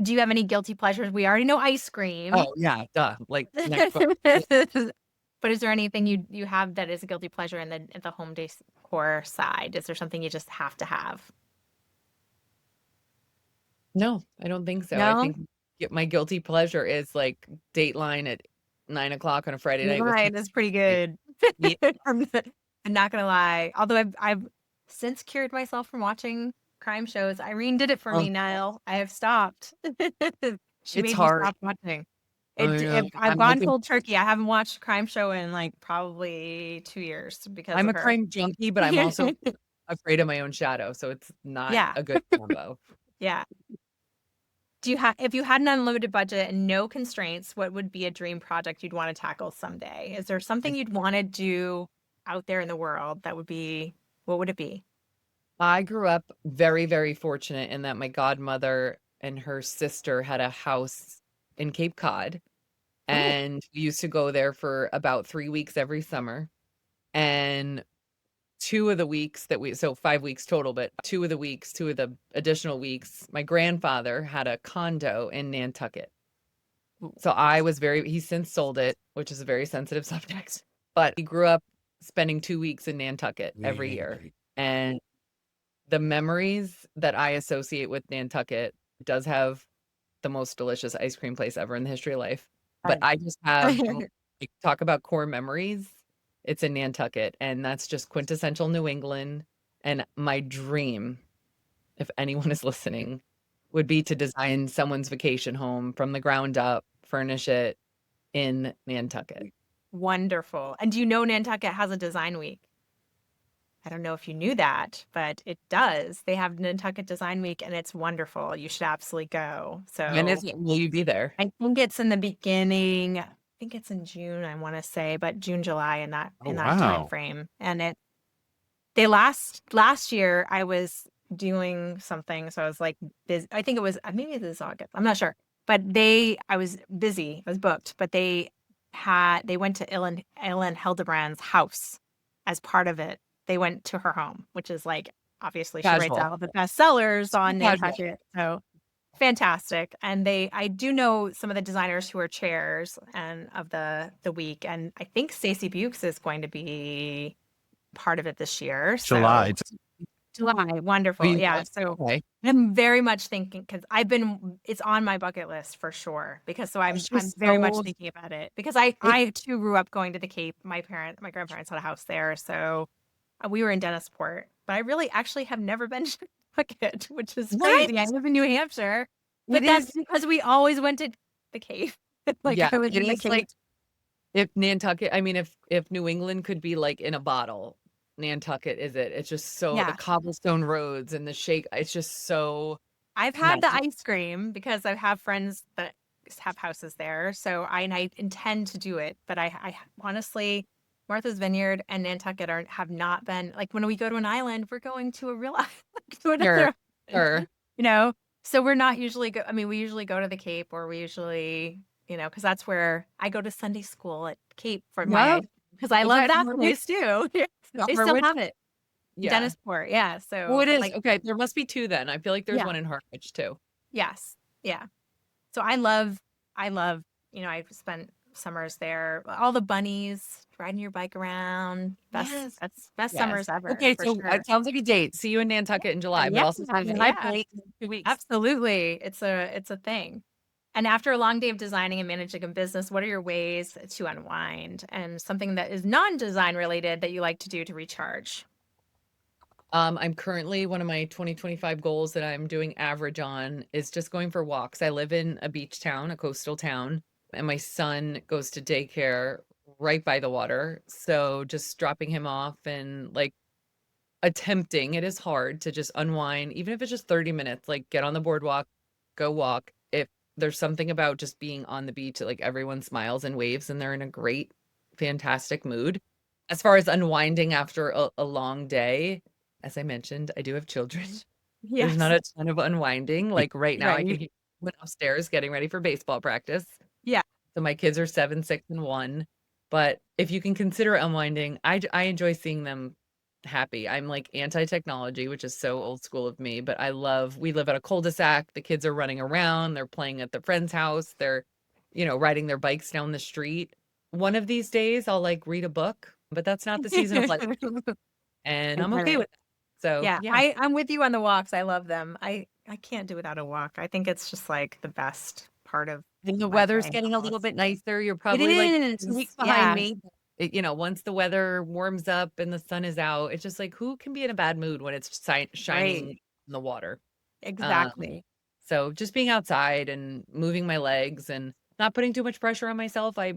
Do you have any guilty pleasures? We already know ice cream. Oh yeah, duh. Like next book. But is there anything you have that is a guilty pleasure in the home decor side? Is there something you just have to have? No, I don't think so. I No? think my guilty pleasure is like Dateline at 9 o'clock on a Friday You're night with right, that's pretty me. good. Me- I'm not gonna lie. Although I've since cured myself from watching crime shows. Irene did it for Oh, me, Nile. I have stopped. She it's made me hard. stop watching. I know. I've gone cold turkey. I haven't watched a crime show in like probably 2 years because I'm of a her. crime junkie, but I'm also afraid of my own shadow, so it's not Yeah, a good combo. yeah. Do you have, if you had an unlimited budget and no constraints, what would be a dream project you'd want to tackle someday? Is there something you'd want to do out there in the world that would be, what would it be? I grew up very, very fortunate in that my godmother and her sister had a house in Cape Cod, Oh, and we used to go there for about 3 weeks every summer. And 2 of the weeks so 5 weeks total, but 2 of the weeks, 2 of the additional weeks, my grandfather had a condo in Nantucket. So he's since sold it, which is a very sensitive subject, but he grew up spending 2 weeks in Nantucket every year. Yeah. And the memories that I associate with Nantucket does have the most delicious ice cream place ever in the history of life. But I- I just have, like, talk about core memories. It's in Nantucket, and that's just quintessential New England. And my dream, if anyone is listening, would be to design someone's vacation home from the ground up, furnish it in Nantucket. Wonderful. And do you know Nantucket has a design week? I don't know if you knew that, but it does. They have Nantucket Design Week and it's wonderful. You should absolutely go. When So is it? Will you be there? I think it's in the beginning. I think it's in June, I want to say, but June, July in that Oh, time wow. frame. And they last year I was doing something, so I was like busy. I think it was maybe it was August. I'm not sure. But I was busy. I was booked, but they went to Ellen Hildebrand's house as part of it. They went to her home, which is like obviously she writes Casual. all the bestsellers on Casual. Nantucket. So fantastic. And I do know some of the designers who are chairs and of the week. And I think Stacey Bukes is going to be part of it this year. July. So July, Oh, wonderful. Yeah. So okay. I'm very much thinking because it's on my bucket list for sure. Because so I'm It's I'm just very much thinking about it because I too grew up going to the Cape. My grandparents had a house there, so we were in Dennisport. But I really actually have never been to Nantucket, which is What? crazy. I live in New Hampshire, but It that's is. because we always went to the Cape. Like Yeah, I was it in the is Cape. like if Nantucket, I mean, if New England could be like in a bottle, Nantucket is it. It's just so the Yeah. cobblestone roads and the shake. It's just so I've had the magic. ice cream because I have friends that have houses there. So I intend to do it. But I honestly, Martha's Vineyard and Nantucket have not been like when we go to an island, we're going to a real island, to another Sure, island, sure. you know? So we're not usually I mean, we usually go to the Cape or we usually, because that's where I go to Sunday school at Cape for Yep. because I Was love that that Harvard? place too. They still Harvard? have it. Yeah. Dennisport. Yeah. Oh, So it is. like, Okay. There must be two then. I feel like there's yeah, one in Harwich too. yes. Yeah. So I love, I've spent summers there. All the bunnies, riding your bike around. Yes. Best Yes. summers ever Okay. for So sure. it sounds like a date. See you in Nantucket in July, but Yeah. also see you in High Yeah. Point in 2 weeks. Absolutely. It's a thing. And after a long day of designing and managing a business, what are your ways to unwind and something that is non-design related that you like to do to recharge? I'm currently one of my 2025 goals that I'm doing average on is just going for walks. I live in a beach town, a coastal town, and my son goes to daycare right by the water. So just dropping him off and like attempting, it is hard to just unwind, even if it's just 30 minutes, like get on the boardwalk, go walk. If there's something about just being on the beach, like everyone smiles and waves and they're in a great, fantastic mood. As far as unwinding after a long day, as I mentioned, I do have children. There's not Yes. a ton of unwinding. Like right now, I can Right. hear someone upstairs getting ready for baseball practice. Yeah. So my kids are 7, 6, and 1. But if you can consider unwinding, I enjoy seeing them happy. I'm like anti-technology, which is so old school of me, but we live at a cul-de-sac. The kids are running around, they're playing at the friend's house, they're, riding their bikes down the street. One of these days I'll like read a book, but that's not the season of life, and I I'm get okay it. with that. So Yeah, yeah. I'm with you on the walks. I love them. I can't do without a walk. I think it's just like the best part of And the my weather's day getting a little almost. bit nicer. You're It probably like 2 is. weeks behind Yeah. me. Once the weather warms up and the sun is out, it's just like who can be in a bad mood when it's shining Right. in the water? Um, Exactly. so just being outside and moving my legs and not putting too much pressure on myself. I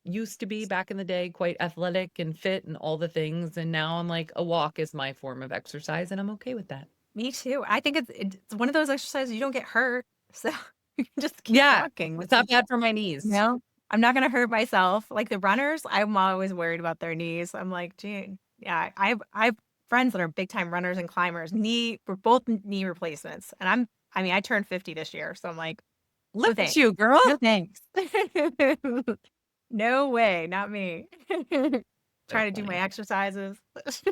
used to be back in the day quite athletic and fit and all the things, and now I'm like a walk is my form of exercise, and I'm okay with that. Me too. I think it's one of those exercises you don't get hurt, so you can just keep Yeah, walking. it's not bad for my knees. No, I'm not gonna hurt myself. Like the runners, I'm always worried about their knees. I'm like, gee, yeah, I have friends that are big time runners and climbers. For both knee replacements, and I mean, I turned 50 this year, so I'm like, no Look at thanks, you, girl. no thanks, no way, not me. So Trying to do my funny. exercises.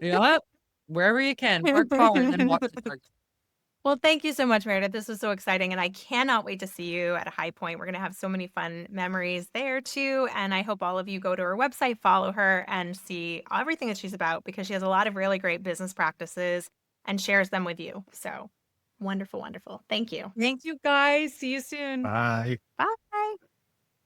Yep. Wherever you can, park car and then walk to the park. Well, thank you so much, Meredith. This was so exciting, and I cannot wait to see you at a High Point. We're going to have so many fun memories there too, and I hope all of you go to her website, follow her, and see everything that she's about because she has a lot of really great business practices and shares them with you. So wonderful, wonderful. Thank you. Thank you guys. See you soon. Bye. Bye.